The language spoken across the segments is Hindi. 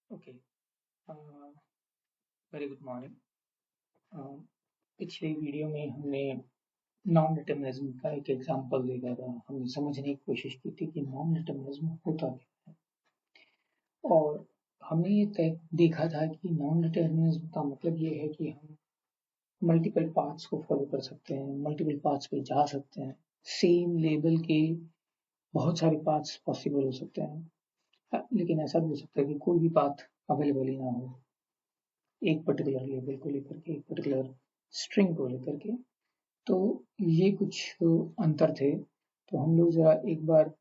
ओके। Very good morning. पिछले वीडियो में हमने नॉन डिटरमिनिज्म का एक एग्जांपल देखा था। हमने समझने की कोशिश की थी कि नॉन डिटरमिनिज्म होता क्या है, और हमने ये देखा था कि नॉन डिटरमिनिज्म का मतलब ये है कि हम मल्टीपल पाथ्स को फॉलो कर सकते हैं, मल्टीपल पाथ्स पे जा सकते हैं, सेम लेवल के बहुत सारे पाथ्स पॉसिबल हो सकते हैं। लेकिन ऐसा भी हो सकता है कि कोई भी पाथ अवेलेबल ही ना हो एक पर्टिकुलर लेवल को लेकर के, एक पर्टिकुलर स्ट्रिंग को लेकर के। तो ये कुछ अंतर थे। तो हम लोग जरा एक बार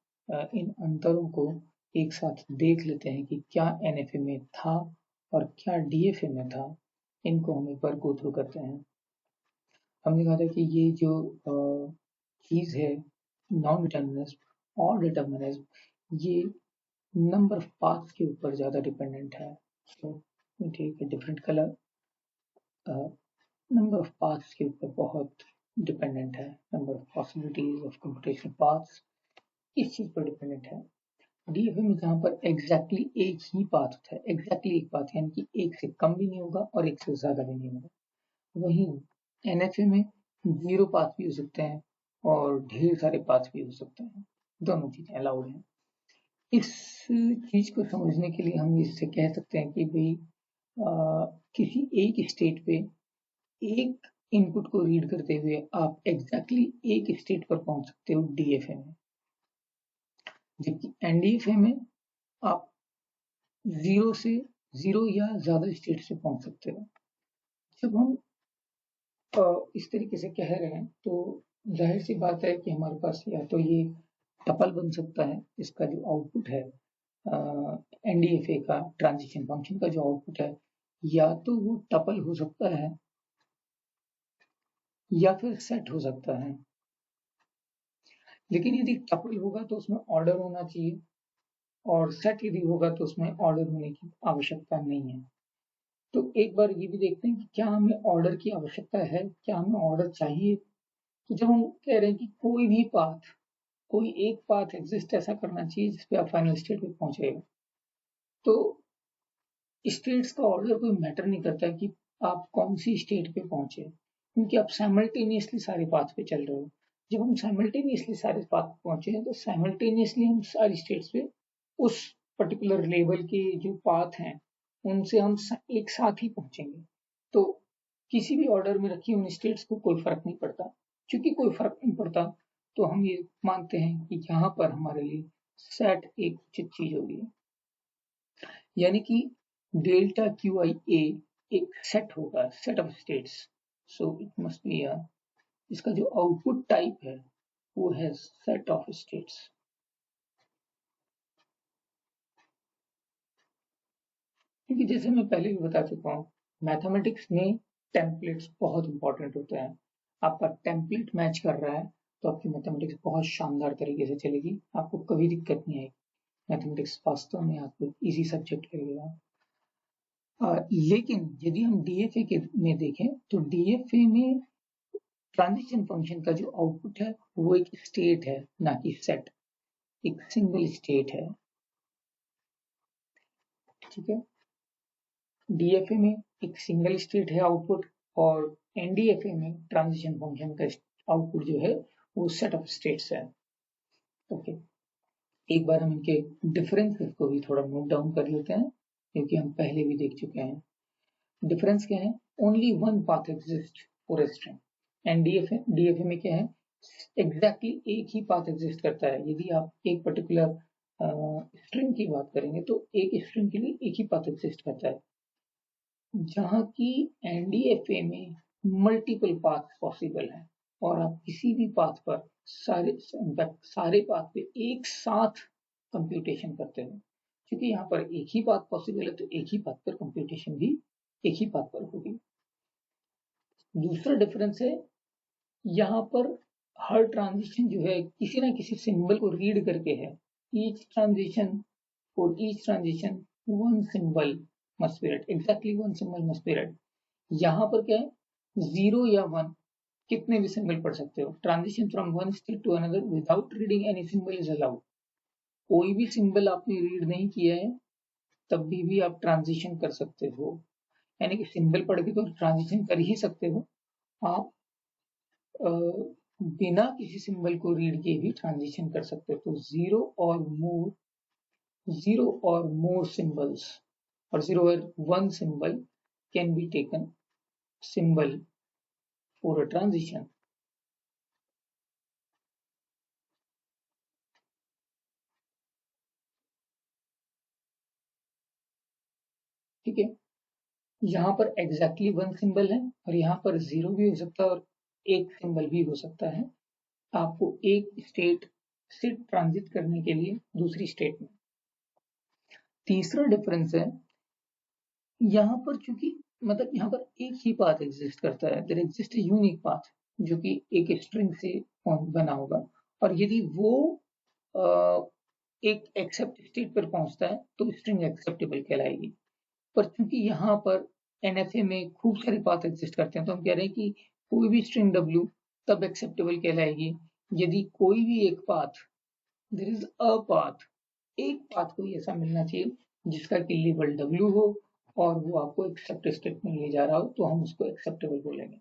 इन अंतरों को एक साथ देख लेते हैं कि क्या एनएफए में था और क्या डीएफए में था। इनको हम एक बार गो थ्रू करते हैं। हमने कहा था कि ये जो चीज़ है नॉन डिटर्मिनिज्म और डिटर्मिनिज्म, ये नंबर ऑफ पाथ्स के ऊपर ज़्यादा डिपेंडेंट है। सो ठीक है, different colour number of paths के ऊपर बहुत डिपेंडेंट है। Number of possibilities of computational paths इस चीज पर डिपेंडेंट है। डीएफए में जहाँ पर एग्जैक्टली एक ही पाथ होता है, एग्जैक्टली एक पाथ, यानी कि एक से कम भी नहीं होगा और एक से ज्यादा भी नहीं होगा। वहीं एनएफए में जीरो पाथ भी हो सकते हैं और ढेर सारे पाथ भी हो सकते हैं। दोनों चीजें अलाउड हैं। इस चीज को समझने के लिए हम इससे कह सकते हैं कि भाई किसी एक स्टेट पे एक इनपुट को रीड करते हुए आप एग्जैक्टली एक स्टेट पर पहुंच सकते हो डीएफए में, जबकि एनडीएफए में आप जीरो या ज्यादा स्टेट से पहुंच सकते हो। जब हम इस तरीके से कह रहे हैं तो जाहिर सी बात है कि हमारे पास या तो ये टपल बन सकता है, इसका जो आउटपुट है एनडीएफए का ट्रांजिशन फंक्शन का जो आउटपुट है, या तो वो टपल हो सकता है या फिर सेट हो सकता है। लेकिन यदि टपल होगा तो उसमें ऑर्डर होना चाहिए, और सेट यदि होगा तो उसमें ऑर्डर होने की आवश्यकता नहीं है। तो एक बार ये भी देखते हैं कि क्या हमें ऑर्डर की आवश्यकता है, क्या हमें ऑर्डर चाहिए। तो जब हम कह रहे हैं कि कोई भी पाथ, कोई एक पाथ एग्जिस्ट ऐसा करना चाहिए जिसपे आप फाइनल स्टेट पे पहुंचेगा, तो स्टेट्स का ऑर्डर कोई मैटर नहीं करता कि आप कौन सी स्टेट पे पहुंचे, क्योंकि आप साइमल्टेनियसली सारे पाथ पे चल रहे हो। जब हम साइमल्टेनियसली सारे पाथ पे पहुंचे हैं तो साइमल्टेनियसली हम सारी स्टेट्स पे उस पर्टिकुलर लेवल के जो पाथ हैं उनसे हम एक साथ ही पहुंचेंगे। तो किसी भी ऑर्डर में रखी उन स्टेट्स को कोई फर्क नहीं पड़ता। क्योंकि कोई फर्क नहीं पड़ता तो हम ये मानते हैं कि यहाँ पर हमारे लिए सेट एक उचित चीज होगी, यानी कि डेल्टा क्यू आई ए एक सेट होगा, set of states. So it must be इसका जो आउटपुट टाइप है वो है सेट ऑफ स्टेट्स। क्योंकि जैसे मैं पहले भी बता चुका हूँ, मैथमेटिक्स में टेम्पलेट्स बहुत इंपॉर्टेंट होते हैं। आपका टेम्पलेट मैच कर रहा है तो आपकी मैथमेटिक्स बहुत शानदार तरीके से चलेगी, आपको कभी दिक्कत नहीं आएगी। मैथमेटिक्स वास्तव में आपको इजी सब्जेक्ट लगेगा। लेकिन यदि हम डीएफए के में देखें तो डीएफए में ट्रांजिशन फंक्शन का जो आउटपुट है वो एक स्टेट है, ना कि सेट। एक सिंगल स्टेट है, ठीक है। डीएफए में एक सिंगल स्टेट है आउटपुट, और एनडीएफए में ट्रांजिशन फंक्शन का आउटपुट जो है वो सेट ऑफ स्टेट्स है। ओके, एक बार हम इनके डिफरेंसेस को भी थोड़ा नोट डाउन कर लेते हैं, क्योंकि हम पहले भी देख चुके हैं। डिफरेंस क्या है? Only one path exist for a string. And DFA में क्या है? एग्जैक्टली एक ही पाथ एग्जिस्ट करता है। यदि आप एक पर्टिकुलर स्ट्रिंग की बात करेंगे तो एक स्ट्रिंग के लिए एक ही पाथ एग्जिस्ट करता है, जहाँ की एनडीएफए में मल्टीपल पाथ पॉसिबल है, और आप किसी भी पाथ पर सारे पाथ पे एक साथ कंप्यूटेशन करते हो। क्योंकि यहाँ पर एक ही पाथ पॉसिबल है तो एक ही पाथ पर कंप्यूटेशन भी एक ही पाथ पर होगी। दूसरा डिफरेंस है, यहाँ पर हर ट्रांजिशन जो है किसी ना किसी सिंबल को रीड करके है। Each transition for each transition one symbol must be read, exactly one symbol must be read। यहाँ पर क्या है? जीरो या वन कितने भी सिंबल पढ़ सकते हो। Transition from one state to another without reading any symbol is allowed. कोई भी सिंबल आपने रीड नहीं किया है तब भी आप ट्रांजिशन कर सकते हो, यानी कि सिंबल पढ़ के तो ट्रांजिशन कर ही सकते हो आप, बिना किसी सिंबल को रीड किए भी ट्रांजिशन कर सकते हो। तो जीरो और मोर symbols or zero or one symbol can be taken symbol for a transition. ठीक है, यहाँ पर एग्जैक्टली वन सिंबल है और यहाँ पर जीरो भी हो सकता है और एक सिंबल भी हो सकता है, आपको एक स्टेट से ट्रांजिट करने के लिए दूसरी स्टेट में। तीसरा डिफरेंस है, यहाँ पर चूंकि मतलब यहाँ पर एक ही पाथ एग्जिस्ट करता है, there exist a unique path जो कि एक स्ट्रिंग से बना होगा, और यदि वो एक एक्सेप्ट स्टेट पर पहुंचता है तो स्ट्रिंग एक्सेप्टेबल कहलाएगी। पर चूंकि यहाँ पर एनएफए में खूब सारे पाथ एग्जिस्ट करते हैं, तो हम कह रहे हैं कि कोई भी स्ट्रिंग डब्ल्यू तब एक्सेप्टेबल कहलाएगी यदि कोई भी एक path, there is a path, एक पाथ कोई ऐसा मिलना चाहिए जिसका कि लेबल डब्ल्यू हो और वो आपको एक्सेप्ट स्टेट में ले जा रहा हो, तो हम उसको एक्सेप्टेबल बोलेंगे।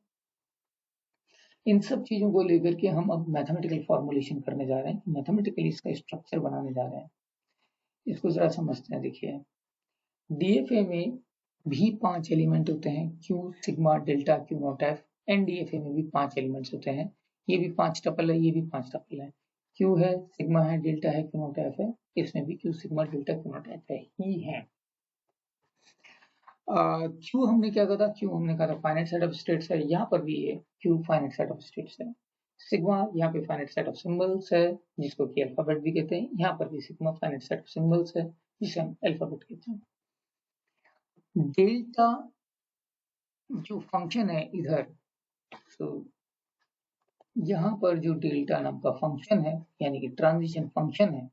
इन सब चीजों को लेकर के हम अब मैथमेटिकल फॉर्मुलेशन करने जा रहे हैं, मैथमेटिकली इसका स्ट्रक्चर बनाने जा रहे हैं। इसको जरा समझते हैं। देखिए, डीएफए में भी 5 एलिमेंट होते हैं, Q sigma delta Q naught F. NDFA में भी 5 एलिमेंट्स होते हैं, ये भी 5 टपल है, ये भी 5 टपल है। क्यू है, सिग्मा है, डेल्टा है, क्यू नॉट एफ है, इसमें भी Q sigma delta Q naught F है ही है। क्यू हमने क्या कहा था, क्यू हमने कहा था फाइनाइट सेट ऑफ स्टेट्स है, यहाँ पर भी है Q finite set of states है। सिग्मा यहाँ पे फाइनाइट सेट ऑफ सिंबल्स है जिसको कि अल्फाबेट भी कहते हैं, यहाँ पर भी sigma finite set of symbols है जिसे हम अल्फाबेट कहते हैं। डेल्टा जो फंक्शन है इधर, तो यहाँ पर जो डेल्टा नाम का फंक्शन है यानी कि ट्रांजिशन फंक्शन है,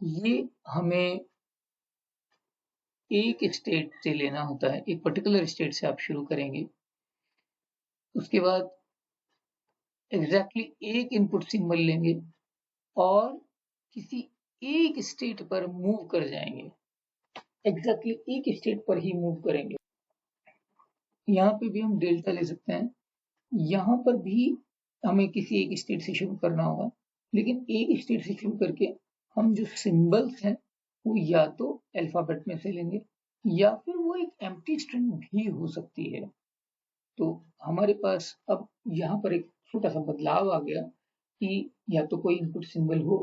ये हमें एक स्टेट से लेना होता है, एक पर्टिकुलर स्टेट से आप शुरू करेंगे, उसके बाद एग्जैक्टली एक इनपुट सिंबल लेंगे और किसी एक स्टेट पर मूव कर जाएंगे, एग्जैक्टली एक स्टेट पर ही मूव करेंगे। यहाँ पे भी हम डेल्टा ले सकते हैं, यहाँ पर भी हमें किसी एक स्टेट से शुरू करना होगा, लेकिन एक स्टेट से शुरू करके हम जो सिंबल्स हैं वो या तो अल्फाबेट में से लेंगे या फिर वो एक एम्प्टी स्ट्रिंग भी हो सकती है। तो हमारे पास अब यहाँ पर एक छोटा सा बदलाव आ गया कि या तो कोई इनपुट सिंबल हो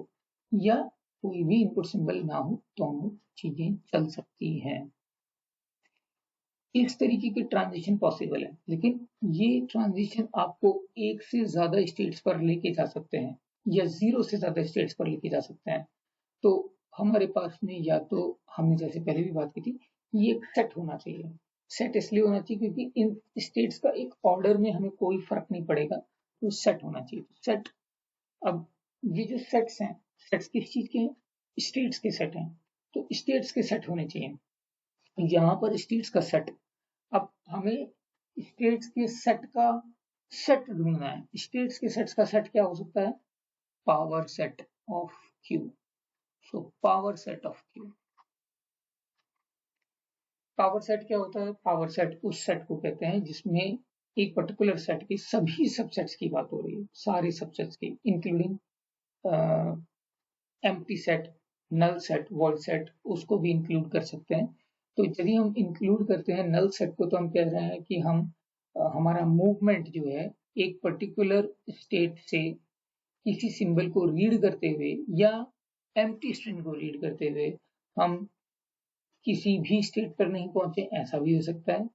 या कोई भी इनपुट सिंबल ना हो, दोनों चीजें चल सकती हैं। इस तरीके के ट्रांजिशन पॉसिबल है, लेकिन ये ट्रांजिशन आपको एक से ज्यादा स्टेट्स पर लेके जा सकते हैं या जीरो से ज्यादा स्टेट्स पर लेके जा सकते हैं। तो हमारे पास में या तो हमने जैसे पहले भी बात की थी, ये एक सेट होना चाहिए। सेट इसलिए होना चाहिए क्योंकि इन स्टेट्स का एक ऑर्डर में हमें कोई फर्क नहीं पड़ेगा, तो सेट होना चाहिए। सेट, अब ये जो सेट्स हैं, सेट्स किस चीज के हैं, स्टेट्स के सेट हैं, तो स्टेट्स के सेट होने चाहिए। यहाँ पर स्टेट्स का सेट, अब हमें स्टेट्स के सेट का सेट ढूंढना है। स्टेट्स के सेट्स का सेट क्या हो सकता है, power set of Q. So power set of Q, power set क्या होता है, पावर सेट उस सेट को कहते हैं जिसमें एक पर्टिकुलर सेट की सभी सबसेट्स की बात हो रही है, सारे सबसेट्स की, including empty set, null set, void set, उसको भी इंक्लूड कर सकते हैं। तो यदि हम इंक्लूड करते हैं नल सेट को, तो हम कह रहे हैं कि हम हमारा मूवमेंट जो है एक पर्टिकुलर स्टेट से किसी सिंबल को रीड करते हुए या एम्प्टी स्ट्रिंग को रीड करते हुए हम किसी भी स्टेट पर नहीं पहुंचे, ऐसा भी हो सकता है,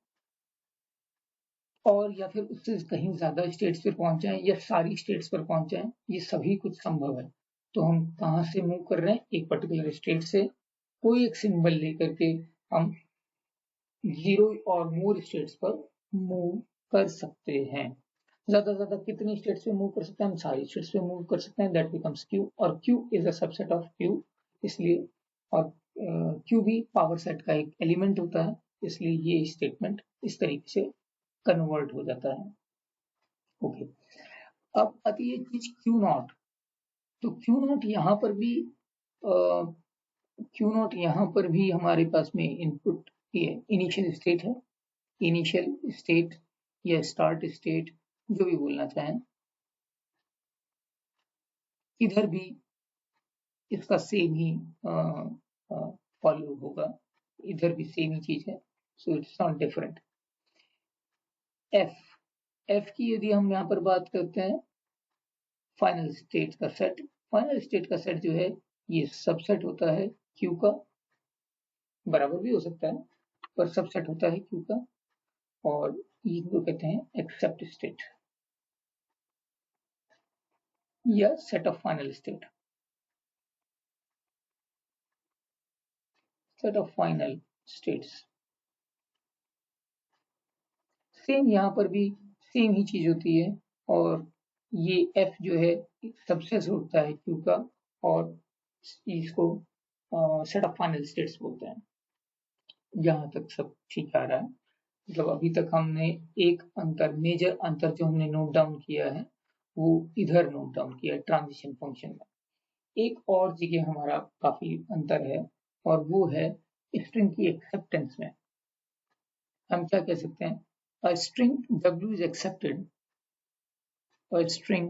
और या फिर उससे कहीं ज्यादा स्टेट्स पर पहुंच जाए या सारी स्टेट्स पर पहुंच जाए, ये सभी कुछ संभव है। तो हम कहाँ से मूव कर रहे हैं, एक पर्टिकुलर स्टेट से कोई एक सिंबल लेकर के हम जीरो और मोर स्टेट्स पर मूव कर सकते हैं। ज्यादा से ज्यादा कितनी स्टेट्स पे मूव कर सकते हैं, हम सारी स्टेट्स पे मूव कर सकते हैं, दैट बिकम्स क्यू, और Q is a subset of Q, इसलिए, और क्यू भी पावर सेट का एक एलिमेंट होता है, इसलिए ये स्टेटमेंट इस तरीके से कन्वर्ट हो जाता है। ओके, अब आती है चीज क्यू नॉट। तो क्यू नॉट यहाँ पर भी क्यू नॉट यहाँ पर भी हमारे पास में इनपुट इनिशियल स्टेट है, इनिशियल स्टेट या स्टार्ट स्टेट जो भी बोलना चाहें। इधर भी इसका सेम ही फॉलो होगा, इधर भी सेम ही चीज है, so it's not different. F की यदि हम यहाँ पर बात करते हैं, फाइनल स्टेट का सेट, फाइनल स्टेट का सेट जो है ये सबसेट होता है क्यू का, बराबर भी हो सकता है पर सबसेट होता है क्यू का, और इनको कहते हैं एक्सेप्ट स्टेट या set of final state, set of final states. Same यहाँ पर भी सेम ही चीज होती है, और ये एफ जो है सबसेट होता है क्यू का, और इसको सेट ऑफ फाइनल स्टेट्स बोलते हैं। जहां तक सब ठीक आ रहा है, मतलब अभी तक हमने एक अंतर, मेजर अंतर जो हमने नोट डाउन किया है वो इधर नोट डाउन किया है ट्रांजिशन फंक्शन में। एक और जगह हमारा काफी अंतर है, और वो है स्ट्रिंग की एक्सेप्टेंस में। हम क्या कह सकते हैं, a string w is accepted, a string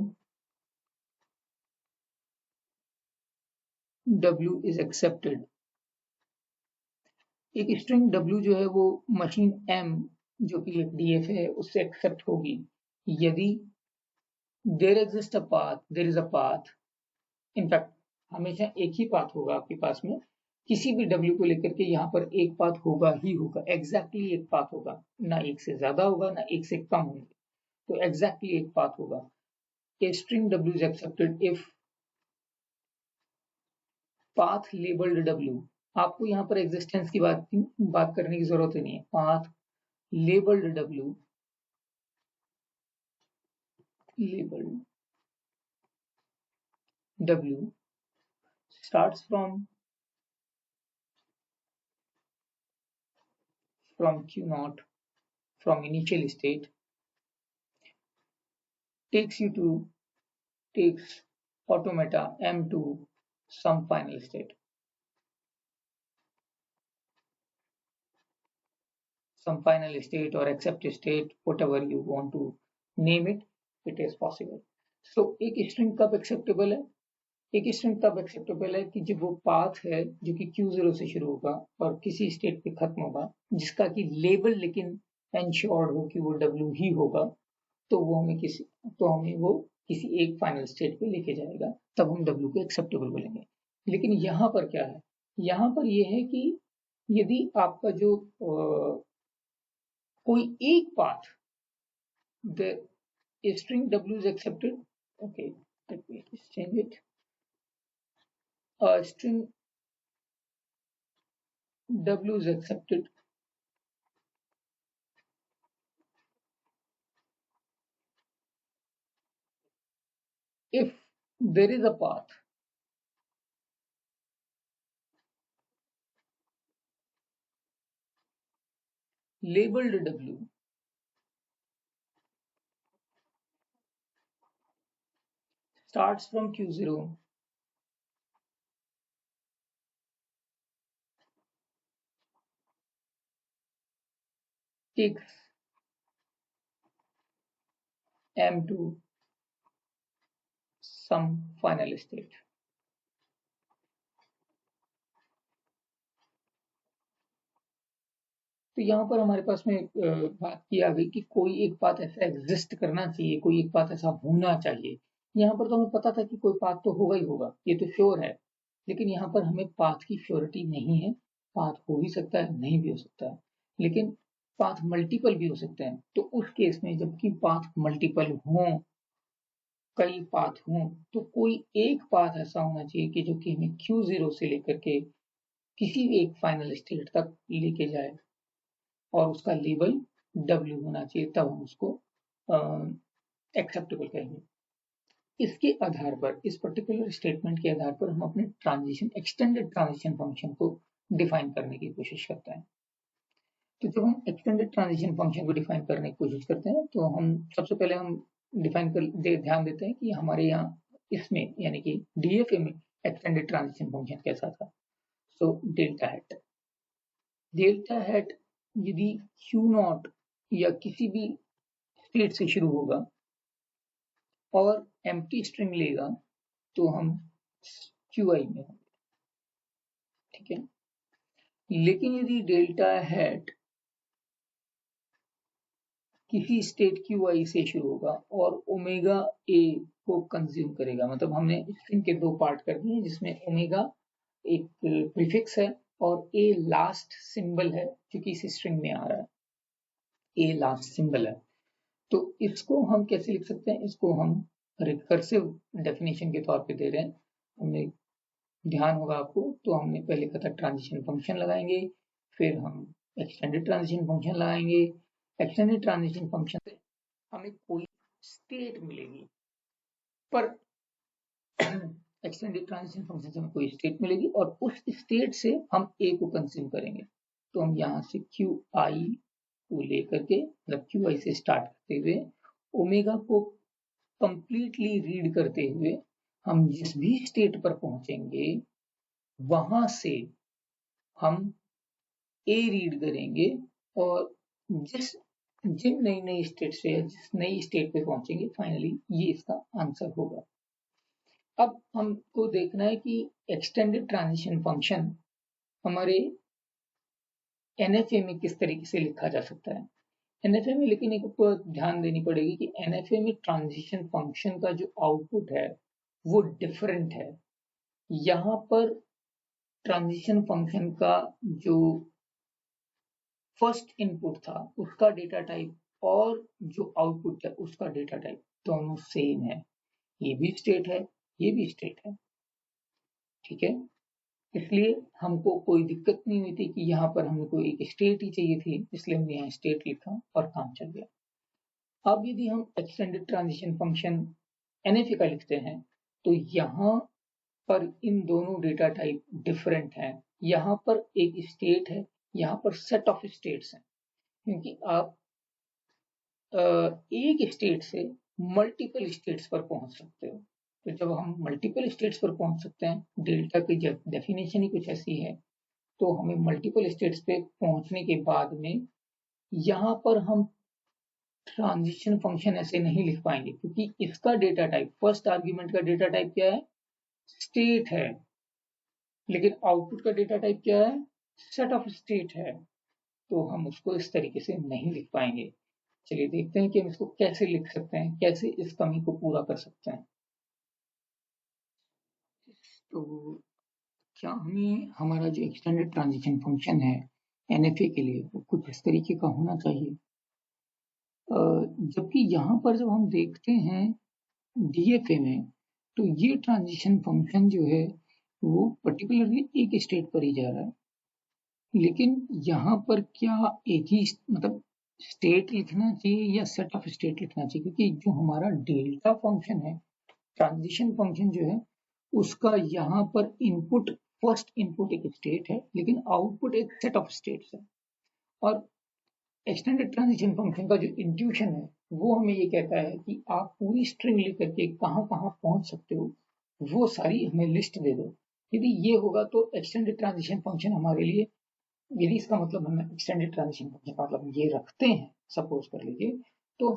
w is accepted, एक स्ट्रिंग w जो है वो मशीन m जो कि एक डीएफ है उससे एक्सेप्ट होगी यदि there exist a path, there is a path, in fact हमेशा एक ही पाथ होगा आपके पास में, किसी भी w को लेकर के यहाँ पर एक पाथ होगा ही होगा, एग्जैक्टली एक पाथ होगा, ना एक से ज्यादा होगा ना एक से कम होंगे, तो एग्जैक्टली एक पाथ होगा। A string w is accepted if path labeled w, आपको यहाँ पर एग्जिस्टेंस की बात करने की जरूरत ही नहीं है, path labeled w, labeled w starts from q naught, from initial state, takes automata m to some final state, some final state or accept state, whatever you want to name it, it is possible. So एक string कब acceptable है, एक स्ट्रिंग तब एक्सेप्टेबल है कि जब वो पाथ है जो कि Q0 से शुरू होगा और किसी स्टेट पे खत्म होगा, जिसका कि लेबल लेकिन एंश्योर्ड हो कि वो W ही होगा, तो हमें वो किसी एक फाइनल स्टेट पे लेके जाएगा, तब हम W को एक्सेप्टेबल बोलेंगे। लेकिन यहाँ पर क्या है, यहाँ पर ये है कि यदि आपका जो कोई एक path, the string W is accepted, okay, let me change it, string W is accepted if there is a path labeled W starts from Q0, takes M to some final state. तो यहाँ पर हमारे पास में बात की आ गई कि कोई एक पाथ ऐसा एग्जिस्ट करना चाहिए, कोई एक पाथ ऐसा होना चाहिए। यहाँ पर तो हमें पता था कि कोई पाथ तो होगा ही होगा, ये तो श्योर है, लेकिन यहाँ पर हमें पाथ की श्योरिटी नहीं है। पाथ हो भी सकता है, नहीं भी हो सकता है, लेकिन पाथ मल्टीपल भी हो सकते हैं। तो उस केस में जबकि पाथ मल्टीपल हों, कई पाथ हों, तो कोई एक पाथ ऐसा होना चाहिए कि जो कि हमें Q0 से लेकर के किसी भी एक फाइनल स्टेट तक लेके जाए, और उसका लेबल W होना चाहिए, तब हम उसको एक्सेप्टेबल कहेंगे। इसके आधार पर, इस पर्टिकुलर स्टेटमेंट के आधार पर हम अपने ट्रांजिशन, एक्सटेंडेड ट्रांजिशन फंक्शन को डिफाइन करने की कोशिश करते हैं। तो जब हम एक्सटेंडेड ट्रांजिशन फंक्शन को डिफाइन करने की कोशिश करते हैं, तो हम सबसे पहले हम ध्यान देते हैं कि हमारे यहाँ इसमें यानी कि DFA में एक्सटेंडेड ट्रांजिशन फंक्शन कैसा था। तो डेल्टा हैट यदि Q0 या किसी भी स्टेट से शुरू होगा और एम्प्टी स्ट्रिंग लेगा तो हम Qi में होंगे, ठीक है। लेकिन यदि डेल्टा हैट किसी स्टेट Qi से शुरू होगा और ओमेगा ए को कंज्यूम करेगा, मतलब हमने स्ट्रिंग के दो पार्ट कर दिए जिसमें ओमेगा एक प्रीफिक्स है और ए लास्ट सिंबल है, क्योंकि इस स्ट्रिंग में आ रहा है ए लास्ट सिंबल है। तो इसको हम कैसे लिख सकते हैं? इसको हम रिकर्सिव डेफिनेशन के तौर पे दे रहे हैं। हमने ध्यान होगा आपको, तो हमने पहले कहा था ट्रांजिशन फंक्शन लगाएंगे, फिर हम एक्सटेंडेड ट्रांजिशन फंक्शन लगाएंगे। एक्सटेंडेड ट्रांजिशन फंक्शन से हमें कोई स्टेट मिलेगी, पर एक्सटेंडेड ट्रांजिशन फंक्शन से हमें कोई स्टेट मिलेगी और उस स्टेट से हम ए को कंज्यूम करेंगे। तो हम यहाँ से क्यू आई को लेकर के, मतलब क्यू आई से स्टार्ट करते हुए ओमेगा को कंप्लीटली रीड करते हुए हम जिस भी स्टेट पर पहुंचेंगे वहां से हम ए रीड करेंगे और जिन नई नई स्टेट से या जिस नई स्टेट पे पहुंचेंगे फाइनली ये इसका आंसर होगा। अब हमको देखना है कि एक्सटेंडेड ट्रांजिशन फंक्शन हमारे एनएफए में किस तरीके से लिखा जा सकता है। एनएफए में लेकिन एक ऊपर ध्यान देनी पड़ेगी कि एनएफए में ट्रांजिशन फंक्शन का जो आउटपुट है वो डिफरेंट है। यहाँ पर ट्रांजिशन फंक्शन का जो फर्स्ट इनपुट था उसका डेटा टाइप और जो आउटपुट है उसका डेटा टाइप दोनों सेम है। ये भी स्टेट है, ये भी स्टेट है, ठीक है। इसलिए हमको कोई दिक्कत नहीं हुई थी कि यहाँ पर हमको एक स्टेट ही चाहिए थी, इसलिए हमने यहाँ स्टेट लिखा और काम चल गया। अब यदि हम एक्सटेंडेड ट्रांजिशन फंक्शन एनएफए का लिखते हैं तो यहाँ पर इन दोनों डेटा टाइप डिफरेंट हैं। यहाँ पर एक स्टेट है, यहाँ पर सेट ऑफ स्टेट्स हैं, क्योंकि आप एक स्टेट से मल्टीपल स्टेट्स पर पहुंच सकते हो। तो जब हम मल्टीपल स्टेट्स पर पहुंच सकते हैं, डेल्टा की डेफिनेशन ही कुछ ऐसी है, तो हमें मल्टीपल स्टेट्स पे पहुंचने के बाद में यहाँ पर हम ट्रांजिशन फंक्शन ऐसे नहीं लिख पाएंगे, क्योंकि इसका डेटा टाइप, फर्स्ट आर्ग्यूमेंट का डेटा टाइप क्या है? स्टेट है, लेकिन आउटपुट का डेटा टाइप क्या है? सेट ऑफ स्टेट है। तो हम उसको इस तरीके से नहीं लिख पाएंगे। चलिए देखते हैं कि हम इसको कैसे लिख सकते हैं, कैसे इस कमी को पूरा कर सकते हैं। तो क्या हमें हमारा जो एक्सटेंडेड ट्रांजिशन फंक्शन है एनएफए के लिए वो कुछ इस तरीके का होना चाहिए। जबकि यहाँ पर जब हम देखते हैं डीएफए में, तो ये ट्रांजिशन फंक्शन जो है वो पर्टिकुलरली एक स्टेट पर ही जा रहा है, लेकिन यहाँ पर क्या एक ही मतलब स्टेट लिखना चाहिए या सेट ऑफ स्टेट लिखना चाहिए? क्योंकि जो हमारा डेल्टा फंक्शन है, ट्रांजिशन फंक्शन जो है, उसका यहाँ पर इनपुट, फर्स्ट इनपुट एक स्टेट है, लेकिन आउटपुट एक सेट ऑफ स्टेट्स है। और एक्सटेंडेड ट्रांजिशन फंक्शन का जो इंट्यूशन है वो हमें ये कहता है कि आप पूरी स्ट्रिंग लेकर के कहाँ कहाँ पहुंच सकते हो वो सारी हमें लिस्ट दे दो। यदि ये होगा तो एक्सटेंडेड ट्रांजिशन फंक्शन हमारे लिए, यदि इसका मतलब हम एक्सटेंडेड ट्रांजिशन फंक्शन का मतलब ये रखते हैं, सपोज कर लीजिए, तो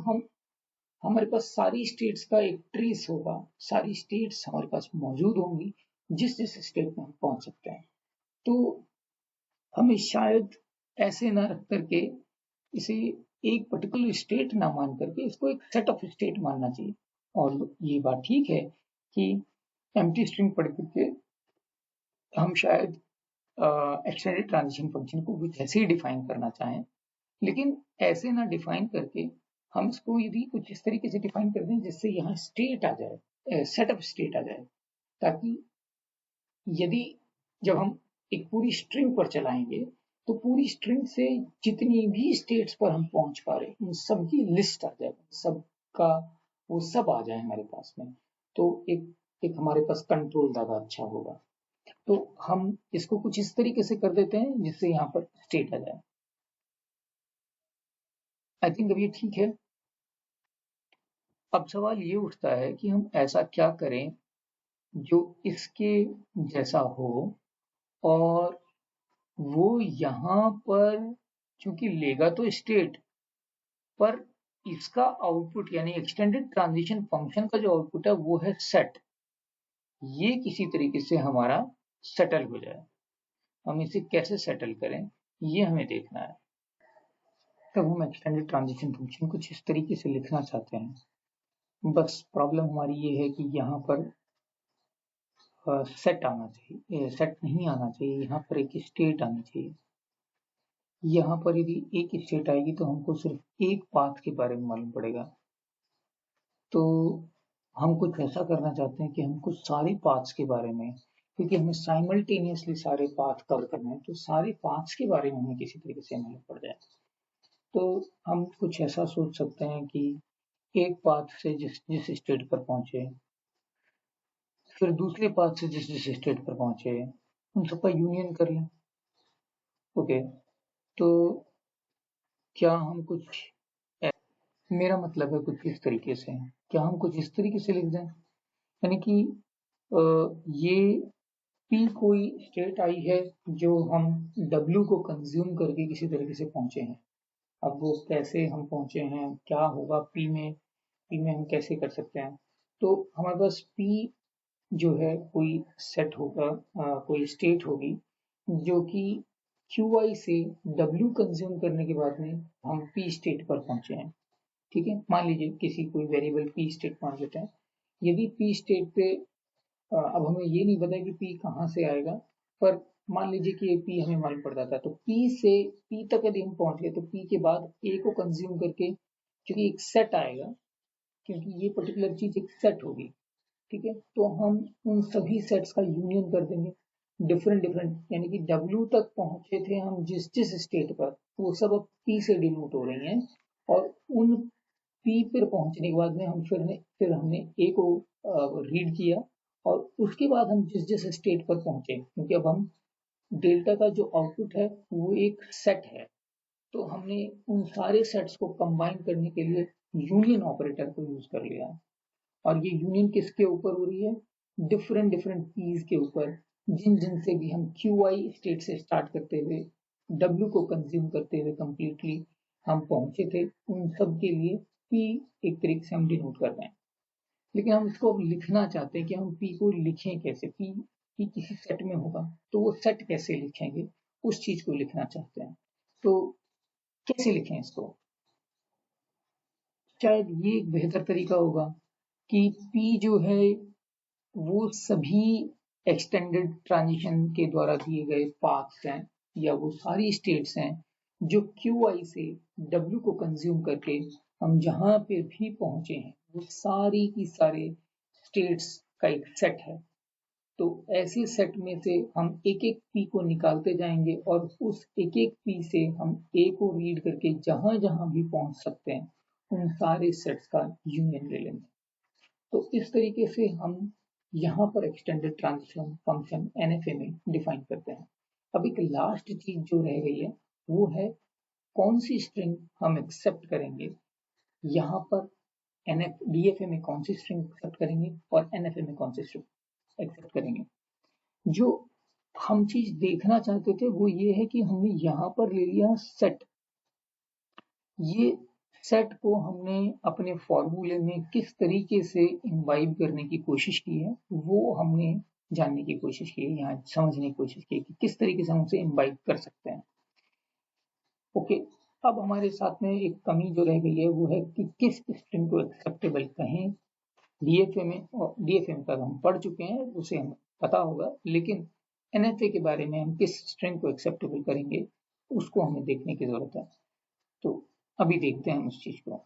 हमारे पास सारी स्टेट्स का एक ट्रेस होगा, सारी स्टेट्स हमारे पास मौजूद होंगी जिस जिस स्टेट में हम पहुंच सकते हैं। तो हमें शायद ऐसे ना रख करके इसे एक पर्टिकुलर स्टेट ना मान करके इसको एक सेट ऑफ स्टेट मानना चाहिए। और ये बात ठीक है कि एम्प्टी स्ट्रिंग पढ़ करके हम शायद एक्सटेंडेड ट्रांजिशन फंक्शन को कुछ ऐसे ही डिफाइन करना चाहें, लेकिन ऐसे ना डिफाइन करके हम इसको यदि कुछ इस तरीके से डिफाइन कर दें जिससे यहाँ स्टेट आ जाए, सेट ऑफ स्टेट आ जाए, ताकि यदि जब हम एक पूरी स्ट्रिंग पर चलाएंगे तो पूरी स्ट्रिंग से जितनी भी स्टेट्स पर हम पहुंच पा रहे उन सब की लिस्ट आ जाए, सबका वो सब आ जाए हमारे पास में, तो एक हमारे पास कंट्रोल ज़्यादा अच्छा होगा। तो हम इसको कुछ इस तरीके से कर देते हैं जिससे यहाँ पर स्टेट आ जाए। आई थिंक अब ये ठीक है। अब सवाल ये उठता है कि हम ऐसा क्या करें जो इसके जैसा हो और वो यहाँ पर चूंकि लेगा तो स्टेट, पर इसका आउटपुट यानी एक्सटेंडेड ट्रांजिशन फंक्शन का जो आउटपुट है वो है सेट। ये किसी तरीके से हमारा सेटल हो जाए। हम इसे कैसे सेटल करें ये हमें देखना है। तब हम एक्सटेंडेड ट्रांजिशन फंक्शन कुछ इस तरीके से लिखना चाहते हैं। बस प्रॉब्लम हमारी ये है कि यहाँ पर सेट आना चाहिए, सेट नहीं आना चाहिए, यहाँ पर एक स्टेट आनी चाहिए। यहाँ पर यदि एक स्टेट आएगी तो हमको सिर्फ एक पाथ के बारे में मालूम पड़ेगा। तो हम कुछ ऐसा करना चाहते हैं कि हम कुछ सारे पाथ्स के बारे में, क्योंकि हमें साइमल्टेनियसली सारे पाथ कवर करने हैं, तो सारे पाथ्स के बारे में हमें किसी तरीके से मालूम पड़ जाए। तो हम कुछ ऐसा सोच सकते हैं कि एक पाथ से जिस स्टेट पर पहुंचे, फिर दूसरे पाथ से जिस स्टेट पर पहुंचे, उन सबका यूनियन कर लें। ओके, तो क्या हम कुछ, मेरा मतलब है कुछ इस तरीके से, क्या हम कुछ इस तरीके से लिख दें, यानी कि ये P कोई स्टेट आई है जो हम W को कंज्यूम करके किसी तरीके से पहुंचे हैं। अब वो कैसे हम पहुंचे हैं, क्या होगा P में हम कैसे कर सकते हैं। तो हमारे पास P जो है कोई सेट होगा, कोई स्टेट होगी जो कि QI से W कंज्यूम करने के बाद में हम P स्टेट पर पहुंचे हैं। ठीक है, मान लीजिए किसी कोई वेरिएबल P स्टेट मान लेते हैं। यदि P स्टेट पे अब हमें ये नहीं पता कि P कहाँ से आएगा, पर मान लीजिए कि ये P हमें मालूम पड़ जाता है, तो P से P तक यदि हम पहुंच गए तो P के बाद A को कंज्यूम करके, क्योंकि एक सेट आएगा, क्योंकि ये पर्टिकुलर चीज एक सेट होगी, ठीक है, तो हम उन सभी सेट्स का यूनियन कर देंगे डिफरेंट डिफरेंट, यानी कि W तक पहुंचे थे हम जिस जिस स्टेट पर, वो सब अब P से डिनोट हो रही हैं, और उन P पर पहुंचने के बाद में हम फिर हमने A को रीड किया, और उसके बाद हम जिस जिस स्टेट पर पहुंचे, क्योंकि अब हम डेल्टा का जो आउटपुट है वो एक सेट है, तो हमने उन सारे सेट्स को कंबाइन करने के लिए यूनियन ऑपरेटर को यूज कर लिया। और ये यूनियन किसके ऊपर हो रही है, डिफरेंट डिफरेंट पीज के ऊपर, जिन जिन से भी हम QI स्टेट से स्टार्ट करते हुए W को कंज्यूम करते हुए कंप्लीटली हम पहुंचे थे, उन सब के लिए P एक तरीके से हम डिनोट कर रहे हैं। लेकिन हम इसको अब लिखना चाहते हैं कि हम P को लिखें कैसे, P किसी सेट में होगा तो वो सेट कैसे लिखेंगे, उस चीज को लिखना चाहते हैं। तो कैसे लिखें इसको, शायद ये एक बेहतर तरीका होगा कि P जो है वो सभी एक्सटेंडेड ट्रांजिशन के द्वारा दिए गए पाथ्स हैं, या वो सारी स्टेट्स हैं जो QI से W को कंज्यूम करके हम जहां पे भी पहुंचे हैं, वो सारी की सारे स्टेट्स का एक सेट है। तो ऐसे सेट में से हम एक एक P को निकालते जाएंगे, और उस एक एक P से हम A को रीड करके जहां जहां भी पहुंच सकते हैं उन सारे सेट्स का यूनियन ले लेंगे। तो इस तरीके से हम यहाँ पर एक्सटेंडेड ट्रांजिशन फंक्शन NFA में डिफाइन करते हैं। अब एक लास्ट चीज जो रह गई है वो है कौन सी स्ट्रिंग हम एक्सेप्ट करेंगे, यहाँ पर DFA में कौन सी स्ट्रिंग एक्सेप्ट करेंगे और NFA में कौन सी स्ट्रिंग एक्सेप्ट करेंगे। जो हम चीज देखना चाहते थे वो ये है कि हमने यहाँ पर ले लिया सेट, ये सेट को हमने अपने फॉर्मूले में किस तरीके से इम्बाइब करने की कोशिश की है, वो हमने जानने की कोशिश की है, यहाँ समझने की कोशिश की है कि किस तरीके से हम उसे इम्बाइब कर सकते हैं। ओके, अब हमारे साथ में एक कमी जो रह गई है वो है कि किस स्ट्रिंग को एक्सेप्टेबल कहें। DFA में, और DFA में हम पढ़ चुके हैं, उसे हमें पता होगा, लेकिन NFA के बारे में हम किस स्ट्रिंग को एक्सेप्टेबल करेंगे उसको हमें देखने की जरूरत है। तो अभी देखते हैं उस चीज को।